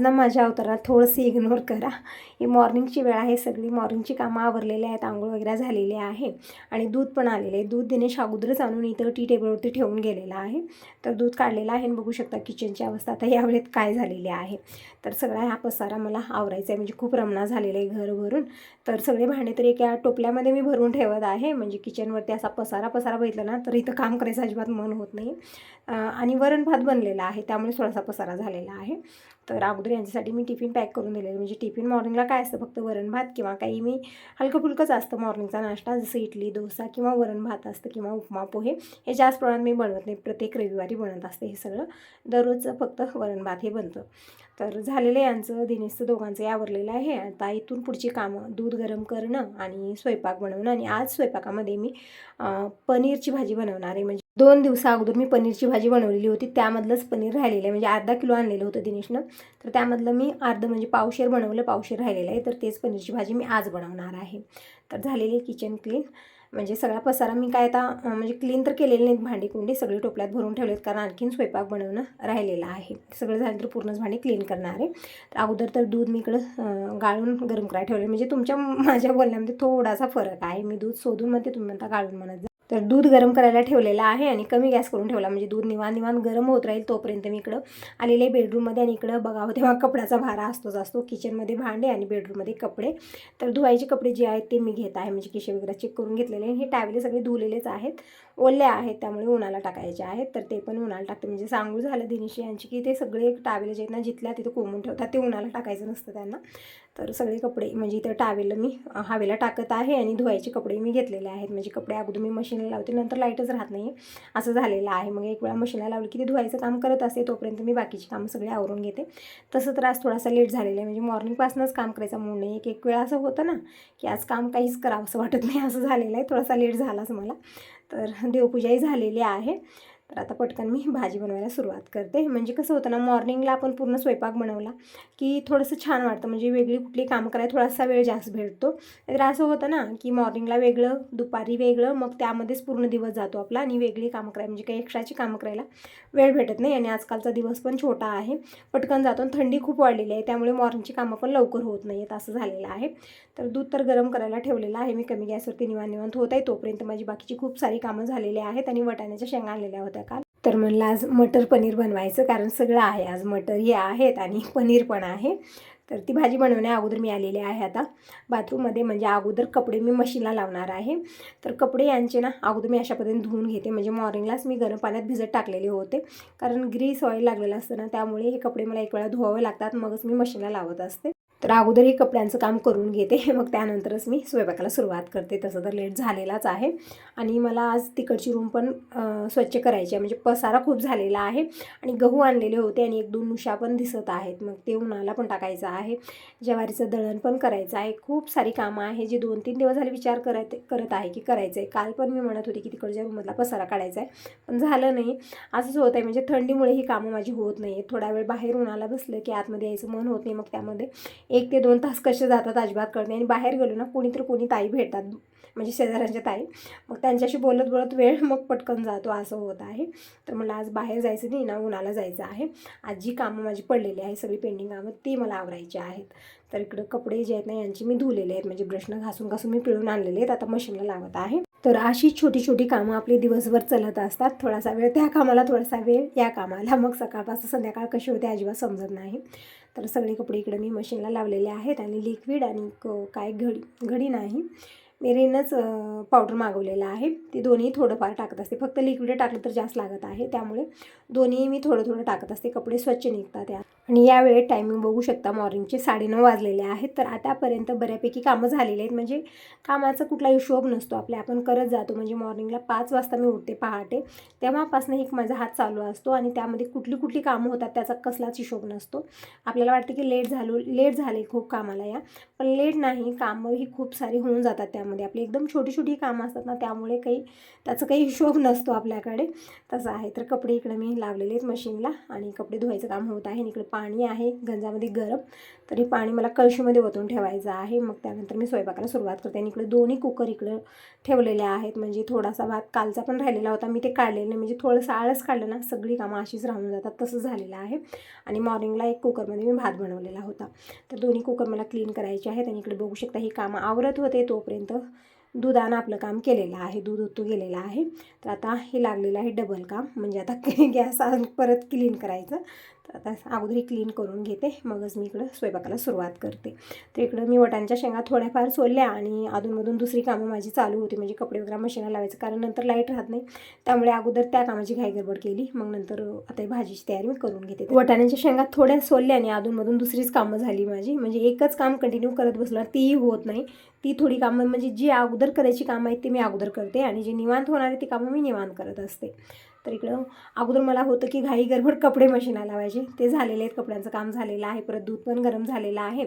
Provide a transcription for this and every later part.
ना माझ्या अवतारात थोडंसं इग्नोर करा. ही मॉर्निंगची वेळ आहे, सगळी मॉर्निंगची कामं आवरलेली आहेत, आंघोळ वगैरे झालेली आहे आणि दूध पण आलेलं आहे. दूध दिनेश अगोदरच आणून इथं टी टेबलवरती ठेवून गेलेलं आहे. तर दूध काढलेलं आहे आणि बघू शकता किचनची अवस्था आता यावेळेत काय झालेली आहे. तर सगळा हा पसारा मला आवरायचा आहे, म्हणजे खूप रमणा झालेला आहे घर भरून. तर सगळे भांडे तर एका टोपल्यामध्ये मी भरून ठेवत आहे. म्हणजे किचनवरती असा पसारा बघितला ना तर इथं काम करायचं अजिबात मन होत नाही. आणि वरण भात बनलेला आहे, त्यामुळे थोडासा पसारा झालेला आहे. तर अगोदर यांच्यासाठी मी टिफिन पॅक करून दिलेलं. म्हणजे टिफिन मॉर्निंगला काय असतं, फक्त वरण भात किंवा काही मी हलकं फुलकंच असतं मॉर्निंगचा नाश्ता, जसं इडली डोसा किंवा वरण भात असतं किंवा उपमा पोहे. हे जास्त प्रमाणात मी बनवत नाही, प्रत्येक रविवारी बनत असते हे सगळं. दररोजचं फक्त वरण भात हे बनतं. तर झालेलं यांचं दिनेशचं दोघांचंही आवरलेलं आहे. आता इथून पुढची कामं दूध गरम करणं आणि स्वयंपाक बनवणं. आणि आज स्वयंपाकामध्ये मी पनीरची भाजी बनवणार आहे. म्हणजे 2 दिवसा अगोदर मी पनीरची भाजी बनवलेली होती, त्यामधलंच पनीर राहिलेलं आहे. म्हणजे अर्धा किलो आणलेलं होतं दिनेशनं, तर त्यामधलं मी अर्धं म्हणजे पावशेर बनवलं, पावशेर राहिलेलं आहे. तर तेच पनीरची भाजी मी आज बनवणार आहे. तर झालेली किचन क्लीन. म्हणजे सगळा पसारा मी काय आता म्हणजे क्लीन तर केलेले नाहीत, भांडी कुंडी सगळे टोपल्यात भरून ठेवलेत, कारण आणखीन स्वयंपाक बनवणं राहिलेलं आहे. सगळं झाल्यानंतर पूर्णच भांडी क्लीन करणार आहे. तर अगोदर तर दूध मी इकडं गाळून गरम करायला ठेवले. म्हणजे तुमच्या माझ्या बोलण्यामध्ये थोडासा फरक आहे. मी दूध शोधून म्हणते, तुम्ही म्हणता गाळून म्हणत. तर दूध गरम करायला ठेवलेलं आहे आणि कमी गॅस करून ठेवला, म्हणजे दूध निवांत गरम होत राहील. तोपर्यंत मी इकडं आलेले बेडरूममध्ये, आणि इकडं बघावं तेव्हा कपड्याचा भारा असतो. किचनमध्ये भांडे आणि बेडरूममध्ये कपडे. तर धुवायचे कपडे जे आहेत ते मी घेत आहे, म्हणजे केशे वगैरे चेक करून घेतलेले. हे टावेले सगळे धुलेलेच आहेत, ओले आहेत, त्यामुळे उन्हाला टाकायचे आहेत. तर ते पण उन्हाला टाकते. म्हणजे सांगू झालं दिनेश यांची की ते सगळे टावेले जे आहेत ना, जिथल्या तिथं कोंबून ठेवतात, ते उन्हाला टाकायचं नसतं त्यांना. तर सगळे कपडे म्हणजे इथं टावेलं मी हवेला टाकत आहे आणि धुवायचे कपडे मी घेतलेले आहेत. म्हणजे कपडे अगोदर मी मशीनला लावते, नंतर लाईटच राहत नाही असं झालेलं आहे. मग एक वेळा मशीनला लावली की ते धुवायचं काम करत असते, तोपर्यंत मी बाकीची कामं सगळे आवरून घेते. तसं तर आज थोडासा लेट झालेला आहे. म्हणजे मॉर्निंगपासूनच काम करायचा मूड नाही. एक वेळा असं होतं ना की आज काम काहीच करावं असं वाटत नाही, असं झालेलं आहे. थोडासा लेट झालाच मला. तर देवपूजाही झालेली आहे. तर आता पटकन मी भाजी बनवायला सुरुवात करते. म्हणजे कसं होतं ना, मॉर्निंगला आपण पूर्ण स्वयंपाक बनवला की थोडंसं छान वाटतं. म्हणजे वेगळी कुठली कामं करायला थोडासा वेळ जास्त भेटतो. तर असं होतं ना की मॉर्निंगला वेगळं, दुपारी वेगळं, मग त्यामध्येच पूर्ण दिवस जातो आपला. आणि वेगळी कामं करायला म्हणजे काही एक्स्ट्राची कामं करायला वेळ भेटत नाही. आणि आजकालचा दिवस पण छोटा आहे, पटकन जातो. आणि थंडी खूप वाढलेली आहे, त्यामुळे मॉर्निंगची कामं पण लवकर होत नाही आहेत, असं झालेलं आहे. तर दूध तर गरम करायला ठेवलेलं आहे मी कमी गॅसवरती, निवांत होत आहे. तोपर्यंत माझी बाकीची खूप सारी कामं झालेली आहेत. आणि वाटाण्याच्या शेंगा आणलेल्या होत्या काल. तर म्हणलं आज मटर पनीर बनवायचं, कारण सगळं आहे आज. मटरही आहेत आणि पनीर पण आहे. तर ती भाजी बनवण्या अगोदर मी आलेले आहे आता बाथरूममध्ये. म्हणजे अगोदर कपडे मी मशीनला लावणार आहे. तर कपडे यांचे ना अगोदर मी अशा पद्धतीने धुवून घेते. म्हणजे मॉर्निंगलाच मी गरम पाण्यात भिजत टाकलेले होते, कारण ग्रीस ऑइल लागलेलं असतं ना, त्यामुळे हे कपडे मला एक वेळा धुवावे लागतात, मगच मी मशीनला लावत असते. तर अगोदर हे कपड्यांचं काम करून घेते, मग त्यानंतरच मी स्वयंपाकाला सुरुवात करते. तसं तर लेट झालेलाच आहे. आणि मला आज तिकडची रूम पण स्वच्छ करायची आहे. म्हणजे पसारा खूप झालेला आहे. आणि गहू आणलेले होते आणि 1-2 नुशा पण दिसत आहेत, मग ते उन्हाला पण टाकायचं आहे. ज्वारीचं दळण पण करायचं आहे. खूप सारी कामं आहे, जी 2-3 दिवस झाले विचार करत आहे की करायचं आहे. काल पण मी म्हणत होते की तिकडच्या रूममधला पसारा काढायचा आहे, पण झालं नाही. असंच होत आहे. म्हणजे थंडीमुळे ही कामं माझी होत नाही आहेत. थोडा वेळ बाहेर उन्हाला बसलं की आतमध्ये यायचं मन होत नाही. मग त्यामध्ये 1 ते 2 तास कसे जातात अजिबात कळत नाही. आणि बाहेर गेलो ना, कोणी ताई भेटतात, म्हणजे शेजाऱ्यांच्या ताई, मग त्यांच्याशी बोलत वेळ मग पटकन जातो, असं होत आहे. तर मला आज बाहेर जायचं नाही ना, उन्हाला जायचं आहे. आज जी कामं माझी पडलेली आहे, सगळी पेंडिंग कामं, ती मला आवरायची आहेत. तर इकडं कपडे जे आहेत ना, यांची मी धुलेले आहेत. म्हणजे ब्रशनं घासून मी पिळून आणलेले आहेत, आता मशीनला लावत आहे. तर अशी छोटी कामं आपली दिवसभर चालत असतात. थोडासा वेळ त्या कामाला, थोडासा वेळ या कामाला, मग सकाळपासून संध्याकाळ कशी होते अजिबात समजत नाही. तर सगळे कपडे इकडे मी मशीनला लावलेले आहेत. आणि लिक्विड आणि काय घडी नाही, मेरिनच पावडर मागवलेलं आहे. ते दोन्ही थोडंफार टाकत असते. फक्त लिक्विड टाकलं तर जास्त लागत आहे, त्यामुळे दोन्ही मी थोडं टाकत असते. कपडे स्वच्छ निघतात त्या. आणि यावेळी टायमिंग बघू शकता, मॉर्निंगचे 9:30 वाजलेले आहेत. तर आतापर्यंत बऱ्यापैकी कामं झालेली आहेत. म्हणजे कामाचा कुठला हिशोब नसतो आपल्या, आपण करत जातो. म्हणजे मॉर्निंगला 5 वाजता मी उठते पहाटे, तेव्हापासून एक माझा हात चालू असतो. आणि त्यामध्ये कुठली कामं होतात त्याचा कसलाच हिशोब नसतो. आपल्याला वाटतं की लेट झाले खूप कामाला या, पण लेट नाही, कामं ही खूप सारी होऊन जातात त्यामध्ये. त्यामध्ये आपली एकदम छोटी छोटी कामं असतात ना, त्यामुळे त्याचा काही हिशोब नसतो आपल्याकडे, तसं आहे. तर कपडे इकडे मी लावलेले आहेत मशीनला आणि कपडे धुवायचं काम होत आहे. इकडे पाणी आहे गंजामध्ये गरम, तरी पाणी मला कळशीमध्ये ओतून ठेवायचं आहे. मग त्यानंतर मी स्वयंपाकाला सुरुवात करते. आणि इकडे दोन्ही कुकर इकडं ठेवलेले आहेत. म्हणजे थोडासा भात कालचा पण राहिलेला होता, मी ते काढलेलं नाही. म्हणजे थोडंसं आळस काढलं ना, सगळी कामं अशीच राहून जातात, तसं झालेलं आहे. आणि मॉर्निंगला एक कुकरमध्ये मी भात बनवलेला होता. तर दोन्ही कुकर मला क्लीन करायचे आहेत. आणि इकडे बघू शकता ही कामं आवरत होते तोपर्यंत दुधानं आपलं काम केलेलं आहे, दूध ओतू गेलेलं आहे. तर आता हे लागलेलं आहे डबल काम, म्हणजे आता गॅस परत क्लीन करायचं. तर आता अगोदर क्लीन करून घेते, मगच मी इकडं स्वयंपाकाला सुरुवात करते. तर इकडं मी वटाण्याच्या शेंगा थोड्याफार सोलल्या आणि अधूनमधून दुसरी कामं माझी चालू होती, म्हणजे कपडे वगैरे मशीनला लावायचं, कारण नंतर लाईट राहत नाही. त्यामुळे अगोदर त्या कामाची घाई गडबड केली, मग नंतर आता भाजीची तयारी मी करून घेते. वटाण्याच्या शेंगा थोड्या सोलल्या आणि अधूनमधून दुसरीच कामं झाली माझी, म्हणजे एकच काम कंटिन्यू करत बसलं तीही होत नाही. ती थोडी कामं म्हणजे जी अगोदर करायची कामं आहेत ती मी अगोदर करते, आणि जी निवांत होणारी ती कामं मी निवांत करत असते. तर इकडं अगोदर मला होतं की घाई गडबड कपडे मशीनला लावायचे, ते झालेले आहेत, कपड्यांचं काम झालेलं आहे. परत दूध पण गरम झालेलं आहे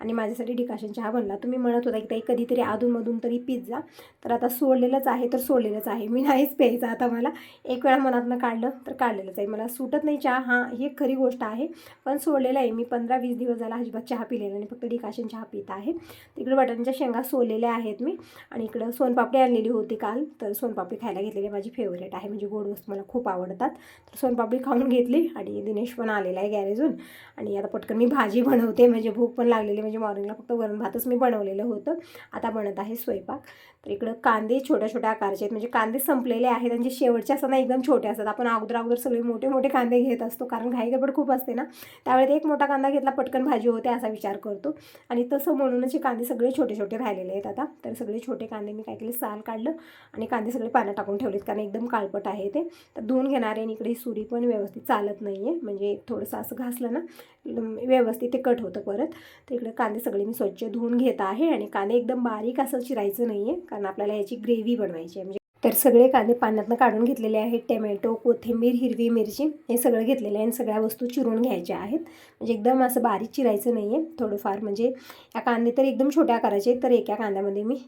आणि माझ्यासाठी डिकाशन चहा बनला. तुम्ही म्हणत होता की ताई कधीतरी अधूनमधून तरी पिझ्झा, तर आता सोडलेलंच आहे तर सोडलेलंच आहे, मी नाहीच प्यायचं आता. मला एक वेळा मनातनं काढलं तर काढलेलंच आहे, मला सुटत नाही चहा, हां ही खरी गोष्ट आहे, पण सोडलेलं आहे मी. 15-20 दिवस झाला अजिबात चहा पिलेला आणि फक्त डिकाशन चहा पित आहे. तिकडे बटाट्याच्या शेंगा सोललेल्या आहेत मी, आणि इकडं सोनपापडी आणलेली होती काल, तर सोनपापडी खायला घेतलेली, माझी फेवरेट आहे, म्हणजे गोड वस्तू मला खूप आवडतात. तर सोनपापडी खाऊन घेतली आणि दिनेश पण आलेला आहे गॅरेजून. आणि आता पटकन मी भाजी बनवते, म्हणजे भूक पण लागलेली, म्हणजे मॉर्निंगला फक्त वरण भातच मी बनवलेलं होतं, आता बनत आहे स्वयंपाक. तर इकडं कांदे छोट्या छोट्या आकाराचे आहेत, म्हणजे कांदे संपलेले आहेत, आणि जे शेवटचे असतात ना एकदम छोटे असतात. आपण अगोदर सगळे मोठे मोठे कांदे घेत असतो, कारण घाई गडबड खूप असते ना, त्यावेळेस एक मोठा कांदा घेतला पटकन भाजी होते असा विचार करतो, आणि तसं म्हणूनच हे कांदे सगळे छोटे छोटे राहिलेले आहेत आता. तर सगळे छोटे कांदे मी काय केले, साल काढलं आणि कांदे सगळे पाण्यात टाकून ठेवलेत, कारण एकदम काळपट आहे ते. तर धुवून घेणार आहे, आणि इकडे सुरी पण व्यवस्थित चालत नाही आहे, म्हणजे थोडंसं असं घासलं ना व्यवस्थित ते कट होतं परत. तर इकडे कांदे सगळे मी स्वच्छ धुवून घेत आहे, आणि कांदे एकदम बारीक असं चिरायचं नाही आहे, कारण आपल्याला याची ग्रेव्ही बनवायची आहे. म्हणजे तर सगळे कांदे पाण्यातनं काढून घेतलेले आहेत. टमॅटो, कोथिंबीर, हिरवी मिरची हे सगळं घेतलेलं आहे, आणि सगळ्या वस्तू चिरून घ्यायच्या आहेत, म्हणजे एकदम असं बारीक चिरायचं नाही आहे, थोडंफार. म्हणजे या कांदे तर एकदम छोट्या आकाराचे, तर एका कांद्यामध्ये मी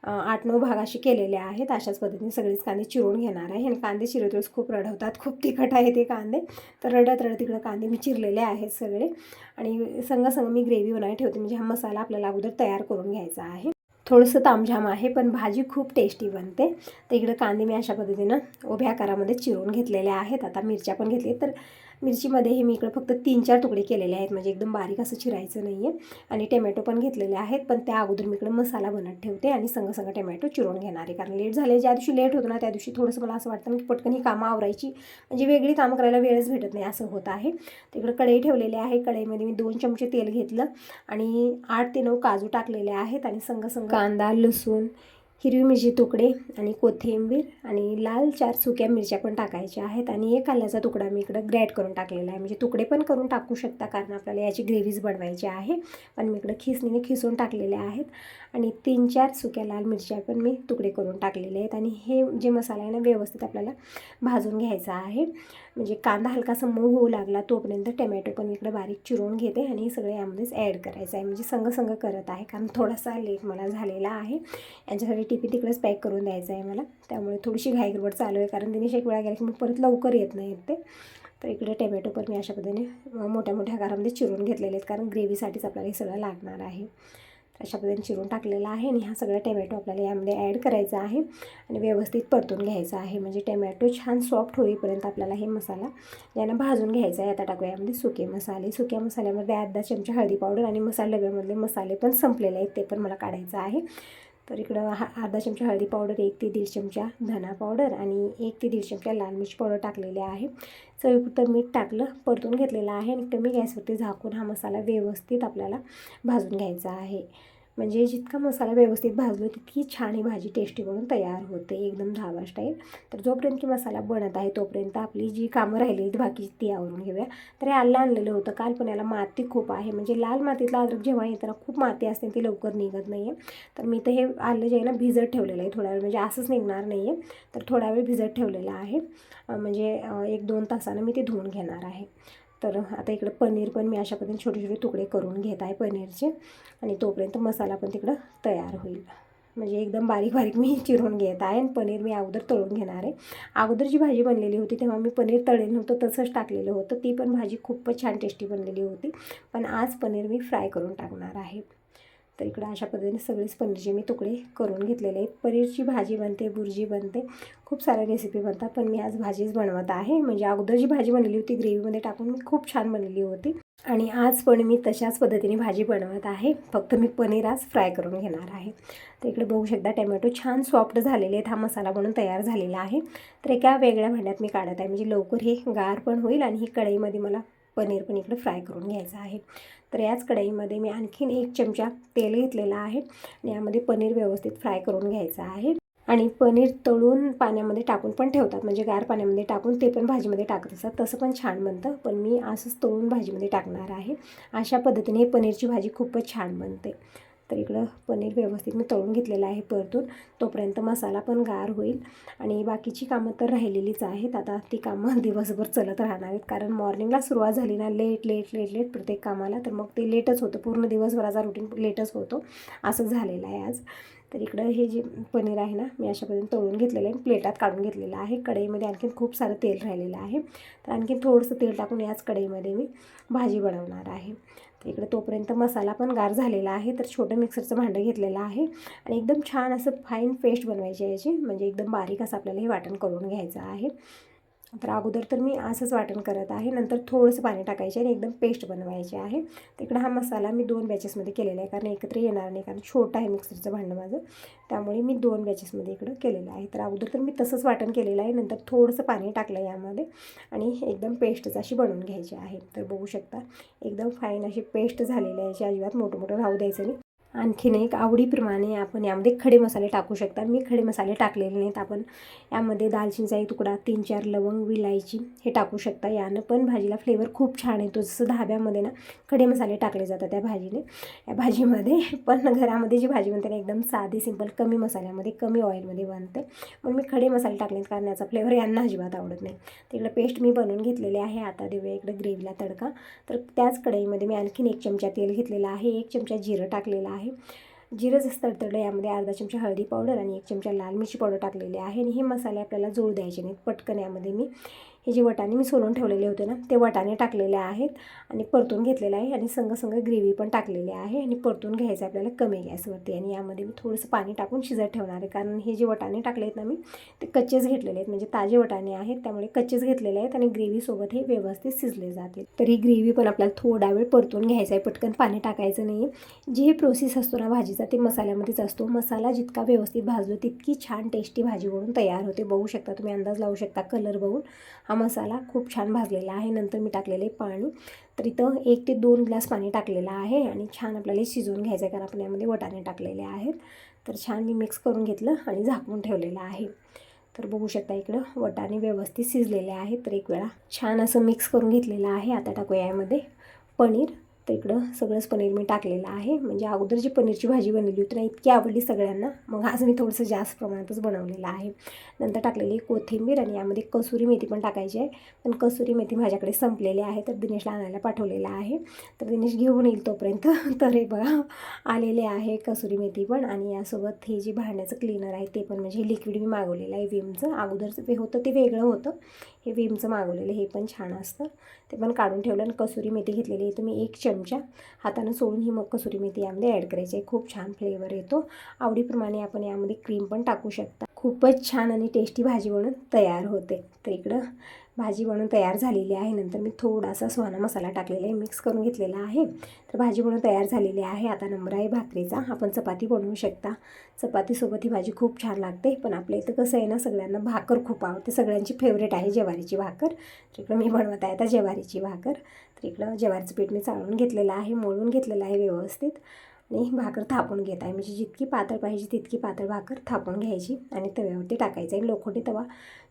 8-9 भाग असे केलेले आहेत. अशाच पद्धतीने सगळेच कांदे चिरून घेणार आहे. आणि कांदे चिरतेवेळेस खूप रडवतात, खूप तिखट आहे ते कांदे, तर रडत इकडं कांदे मी चिरलेले आहेत सगळे. आणि संग मी ग्रेव्ही बनायला ठेवते, म्हणजे हा मसाला आपल्याला अगोदर तयार करून घ्यायचा आहे. थोडंसं तामझाम आहे, पण भाजी खूप टेस्टी बनते. तर इकडं कांदे मी अशा पद्धतीनं उभ्या आकारामध्ये चिरून घेतलेले आहेत. आता मिरच्या पण घेतली, तर मिरचीमध्ये हे मी इकडं फक्त 3-4 तुकडे केलेले आहेत, म्हणजे एकदम बारीक असं चिरायचं नाही आहे. आणि टमॅटो पण घेतलेले आहेत, पण त्या अगोदर मी इकडं मसाला बनत ठेवते, आणि संग टमॅटो चिरून घेणार आहे, कारण लेट झाले. ज्या दिवशी लेट होतं ना त्या दिवशी थोडंसं मला असं वाटतं की पटकन ही कामं आवरायची, म्हणजे वेगळी कामं करायला वेळच भेटत नाही, असं होत आहे. तिकडं कढई ठेवलेली आहे, कढईमध्ये मी 2 चमचे तेल घेतलं, आणि 8 ते 9 काजू टाकलेले आहेत, आणि संग कांदा, लसूण, हिरवी मिरची तुकडे, आणि कोथिंबीर, आणि लाल 4 सुक्या मिरच्या पण टाकायच्या आहेत, आणि एक आल्याचा तुकडा मी इकडं ग्रॅट करून टाकलेला आहे. म्हणजे तुकडे पण करून टाकू शकता, कारण आपल्याला याची ग्रेव्हीज बनवायची आहे, पण मी इकडं खिसणीने खिसून टाकलेले आहेत. आणि 3-4 सुक्या लाल मिरच्या पण मी तुकडे करून टाकलेले आहेत. आणि हे जे मसाला आहे ना व्यवस्थित आपल्याला भाजून घ्यायचा आहे, म्हणजे कांदा हलकासा मऊ होऊ लागला तोपर्यंत टमॅटो पण इकडे बारीक चिरून घेते, आणि हे सगळे यामध्येच ॲड करायचं आहे. म्हणजे संग करत आहे, कारण थोडासा लेट मला झालेला आहे. यांच्यासाठी टिफिन तिकडेच पॅक करून द्यायचं आहे मला, त्यामुळे थोडीशी घाईगडबड चालू आहे, कारण दिनेश एक वेळा गेला की मग परत लवकर येत नाहीत ते. तर इकडे टमॅटो पण मी अशा पद्धतीने मोठ्या आकारामध्ये चिरून घेतलेले आहेत, कारण ग्रेव्हीसाठीच आपल्याला हे सगळं लागणार आहे. अशा पद्धतीने चिरून टाकलेला आहे, आणि हा सगळा टमॅटो आपल्याला यामध्ये ॲड करायचा आहे, आणि व्यवस्थित परतून घ्यायचा आहे. म्हणजे टमॅटो छान सॉफ्ट होईपर्यंत आपल्याला हे मसाला यानं भाजून घ्यायचा आहे. आता टाकूया यामध्ये सुके मसाले. सुक्या मसाल्यामध्ये अर्धा चमचा हळदी पावडर, आणि मसाला डब्यामधले मसाले पण संपलेले आहेत, ते पण मला काढायचं आहे. तर इकडं अर्धा चमचा हळदी पावडर, 1 ते 1.5 चमचा धना पावडर, आणि 1 ते 1.5 चमचा लाल मिरची पावडर टाकलेले आहे. चवीपुरतं मीठ टाकलं, परतून घेतलेलं आहे, आणि कमी गॅसवरती झाकून हा मसाला व्यवस्थित आपल्याला भाजून घ्यायचा आहे. म्हणजे जितका मसाला व्यवस्थित भाजलो तितकी छान ही भाजी टेस्टी बनून तयार होते, एकदम ढाबा स्टाईल. तर जोपर्यंत की मसाला बनत आहे तोपर्यंत आपली जी कामं राहिली बाकीची ती आवरून घेऊया. तर हे आलं आणलेलं होतं काल, पण याला माती खूप आहे, म्हणजे लाल मातीतला अद्रक जेव्हा येताना खूप माती असते ती लवकर निघत नाही आहे. तर मी तर हे आलं जे आहे ना भिजत ठेवलेलं आहे थोडा वेळ, म्हणजे असंच निघणार नाही आहे, तर थोडा वेळ भिजत ठेवलेलं आहे, म्हणजे 1-2 तासानं मी ते धुवून घेणार आहे. तर आता इकडं पनीर पण मी अशा पद्धतीने छोटे तुकडे करून घेत आहे पनीरचे, आणि तोपर्यंत मसाला पण तिकडं तयार होईल. म्हणजे एकदम बारीक बारीक मी चिरून घेत आहे आणि पनीर मी अगोदर तळून घेणार आहे. अगोदर जी भाजी बनलेली होती तेव्हा मी पनीर तळलेलं नव्हतं, तसंच टाकलेलं होतं. ती पण भाजी खूपच छान टेस्टी बनलेली होती. पण आज पनीर मी फ्राय करून टाकणार आहे. तर इकडं अशा पद्धतीने सगळेच पनीरचे मी तुकडे करून घेतलेले आहेत. पनीरची भाजी बनते, भुर्जी बनते, खूप साऱ्या रेसिपी बनतात, पण मी आज भाजीच बनवत आहे. म्हणजे अगोदर जी भाजी बनलेली होती ग्रेव्हीमध्ये टाकून मी खूप छान बनलेली होती आणि आज पण मी तशाच पद्धतीने भाजी बनवत आहे. फक्त मी पनीर आज फ्राय करून घेणार आहे. तर इकडे बघू शकता टमॅटो छान सॉफ्ट झालेले आहेत. हा मसाला बनवून तयार झालेला आहे. तर एका वेगळ्या भांड्यात मी काढत आहे, म्हणजे लवकर हे गार पण होईल आणि ही कढईमध्ये मला पनीर पण इकडे फ्राय करून घ्यायचं आहे. तर याच कढईमध्ये मी आणखीन 1 चमचा तेल घेतलेला आहे आणि यामध्ये पनीर व्यवस्थित फ्राय करून घ्यायचं आहे. आणि पनीर तळून पाण्यामध्ये टाकून पण ठेवतात, म्हणजे गार पाण्यामध्ये टाकून ते पण भाजीमध्ये टाकत असतात, तसं पण छान बनतं. पण मी असंच तळून भाजीमध्ये टाकणार आहे. अशा पद्धतीने पनीरची भाजी खूपच छान बनते. तर इकडं पनीर व्यवस्थित मी तळून घेतलेलं आहे परतून. तोपर्यंत मसाला पण गार होईल आणि बाकीची कामं तर राहिलेलीच आहेत. आता ती कामं दिवसभर चलत राहणार आहेत, कारण मॉर्निंगला सुरुवात झाली ना लेट प्रत्येक कामाला, तर मग ते लेटच होतं. पूर्ण दिवसभराचा रुटीन लेटच होतो, असं झालेलं आहे आज. तर इकडं हे जे पनीर आहे ना, मी अशा पद्धतीने तळून घेतलेलं आहे, प्लेटात काढून घेतलेलं आहे. कढईमध्ये आणखीन खूप सारं तेल राहिलेलं आहे. तर आणखीन थोडंसं तेल टाकून याच कढईमध्ये मी भाजी बनवणार आहे. तर इकडे तोपर्यंत मसाला पण गार झालेला आहे. तर छोटं मिक्सरचं भांडं घेतलेलं आहे आणि एकदम छान असं फाईन पेस्ट बनवायची आहे याची, म्हणजे एकदम बारीक असं आपल्याला हे वाटण करून घ्यायचं आहे. तर अगोदर तर मी असंच वाटण करत आहे, नंतर थोडंसं पाणी टाकायचे आणि एकदम पेस्ट बनवायची आहे. तिकडं हा मसाला मी 2 बॅचेसमध्ये केलेला आहे, कारण एकत्र येणार नाही, कारण छोटं आहे मिक्सरचं भांडं माझं, त्यामुळे मी 2 बॅचेसमध्ये इकडं केलेलं आहे. तर अगोदर तर मी तसंच वाटण केलेलं आहे, नंतर थोडंसं पाणी टाकलं यामध्ये आणि एकदम पेस्टच अशी बनवून घ्यायची आहे. तर बघू शकता एकदम फाईन अशी पेस्ट झालेली आहे. याची अजिबात मोठं राहू द्यायचं नाही. आणखीन एक आवडीप्रमाणे आपण यामध्ये खडे मसाले टाकू शकता. मी खडे मसाले टाकलेले नाहीत. आपण यामध्ये दालचिनीचा एक तुकडा, 3-4 लवंग, विलायची हे टाकू शकता. यानं पण भाजीला फ्लेवर खूप छान येतो. जसं धाब्यामध्ये ना खडे मसाले टाकले जातात त्या भाजीमध्ये, पण घरामध्ये जी भाजी बनते ना एकदम साधी सिंपल कमी मसाल्यामध्ये कमी ऑइलमध्ये बनते. पण मी खडे मसाले टाकले कारण याचा फ्लेवर यांना अजिबात आवडत नाही. तिकडे पेस्ट मी बनवून घेतलेली आहे. आता देऊया इकडे ग्रेव्हीला तडका. तर त्याच कढईमध्ये मी आणखीन 1 चमचा तेल घेतलेला आहे, 1 चमचा जिरं टाकलेलं आहे. जिरं जसं तडतडलं यामध्ये अर्धा चमचा हळदी पावडर आणि 1 चमचा लाल मिरची पावडर टाकलेली आहे. आणि हे मसाले आपल्याला जोड द्यायचे नाहीत. पटकन यामध्ये मी हे जे वाटाणे मी सोलून ठेवलेले होते ना, ते वाटाणे टाकलेले आहेत आणि परतून घेतलेलं आहे आणि संग ग्रेव्ही पण टाकलेली आहे आणि परतून घ्यायचं आपल्याला कमी गॅसवरती. आणि यामध्ये मी थोडंसं पाणी टाकून शिजत ठेवणार आहे, कारण हे जे वाटाणे टाकले आहेत ना मी, ते कच्चेच घेतलेले आहेत, म्हणजे ताजे वाटाणे आहेत, त्यामुळे कच्चेच घेतलेले आहेत आणि ग्रेव्हीसोबत हे व्यवस्थित शिजले जातील. तर ही ग्रेव्ही पण आपल्याला थोडा वेळ परतून घ्यायचा आहे, पटकन पाणी टाकायचं नाही आहे. जे हे प्रोसेस असतो ना भाजीचा, ते मसाल्यामध्येच असतो. मसाला जितका व्यवस्थित भाजलो तितकी छान टेस्टी भाजी बनून तयार होते. बघू शकता तुम्ही, अंदाज लावू शकता कलर बघून. हा मसाला खूप छान भाजलेला आहे. नंतर मी टाकलेले पाणी, तर इथं 1 ते 2 ग्लास पाणी टाकलेलं आहे आणि छान आपल्याला शिजवून घ्यायचं आहे, कारण आपण यामध्ये वाटाणे टाकलेले आहेत. तर छान मी मिक्स करून घेतलं आणि झाकून ठेवलेलं आहे. तर बघू शकता इकडं वाटाणे व्यवस्थित शिजलेले आहेत. तर एक वेळा छान असं मिक्स करून घेतलेलं आहे. आता टाकूया यामध्ये पनीर. तर इकडं सगळंच पनीर मी टाकलेलं आहे. म्हणजे अगोदर जी पनीरची भाजी बनवली होती ना, इतकी आवडली सगळ्यांना, मग आज मी थोडंसं जास्त प्रमाणातच बनवलेलं आहे. नंतर टाकलेली कोथिंबीर आणि यामध्ये कसुरी मेथी पण टाकायची आहे, पण कसुरी मेथी माझ्याकडे संपलेली आहे, तर दिनेशला आणायला पाठवलेलं आहे. तर दिनेश घेऊन येईल तोपर्यंत. तर हे बघा आलेले आहे कसुरी मेथी पण. आणि यासोबत हे जे भांड्याचं क्लीनर आहे ते पण, म्हणजे हे लिक्विड मी मागवलेलं आहे विमचं. अगोदरचं होतं ते वेगळं होतं, हे विमचं मागवलेलं, हे पण छान असतं, ते पण काढून ठेवलं. आणि कसुरी मेथी घेतलेली आहे तुम्ही 1 चमचा हातानं सोडून ही मग कसुरी मेथी यामध्ये ॲड करायची आहे. खूप छान फ्लेवर येतो. आवडीप्रमाणे आपण यामध्ये क्रीम पण टाकू शकता. खूपच छान आणि टेस्टी भाजी बनून तयार होते. तर इकडं भाजी बनवून तयार झालेली आहे. नंतर मी थोडासा सुहाना मसाला टाकलेला आहे, मिक्स करून घेतलेला आहे. तर भाजी बनवून तयार झालेली आहे. आता नंबर आहे भाकरीचा. आपण चपाती बनवू शकता. चपातीसोबत ही भाजी खूप छान लागते. पण आपल्या इथं कसं आहे ना, सगळ्यांना भाकर खूप आवडते. सगळ्यांची फेवरेट आहे ज्वारीची भाकर. तर इकडं मी बनवत आहे आता ज्वारीची भाकर. तर इकडं ज्वारीचं पीठ मी चाळून घेतलेलं आहे, मळून घेतलेलं आहे व्यवस्थित आणि भाकर थापून घेत आहे. म्हणजे जितकी पातळ पाहिजे तितकी पातळ भाकर थापून घ्यायची आणि तव्यावरती टाकायचं आहे. लोखंडी तवा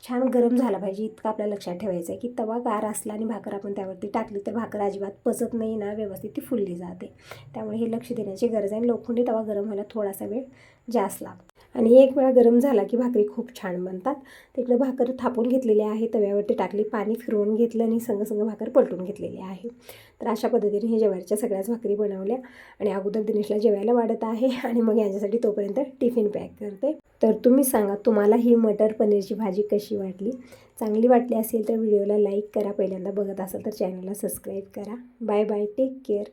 छान गरम झाला पाहिजे, इतकं आपल्याला लक्षात ठेवायचं आहे की तवा गार असला आणि भाकर आपण त्यावरती टाकली तर भाकर अजिबात पचत नाही ना, व्यवस्थित ती फुलली जाते. त्यामुळे हे लक्ष देण्याची गरज आहे. लोखंडी तवा गरम व्हायला थोडासा वेळ जास्त लागतो. आणि एक वेळा गरम झाला की भाकरी खूप छान बनतात. तिकडे भाकर थापून घेतलेली आहे, तव्यावरती टाकली, पाणी फिरवून घेतलं आणि संग भाकर पलटून घेतलेली आहे. तर अशा पद्धतीने हे ज्वारीच्या सगळ्याच भाकरी बनवल्या आणि अगोदर दिनेशला जेवायला वाढत आहे आणि मग यांच्यासाठी तोपर्यंत टिफिन पॅक करते. तर तुम्ही सांगा तुम्हाला ही मटर पनीरची भाजी कशी वाटली. चांगली वाटली असेल तर व्हिडिओला लाईक करा, पहिल्यांदा बघत असाल तर चॅनलला सबस्क्राईब करा. Bye bye, take care.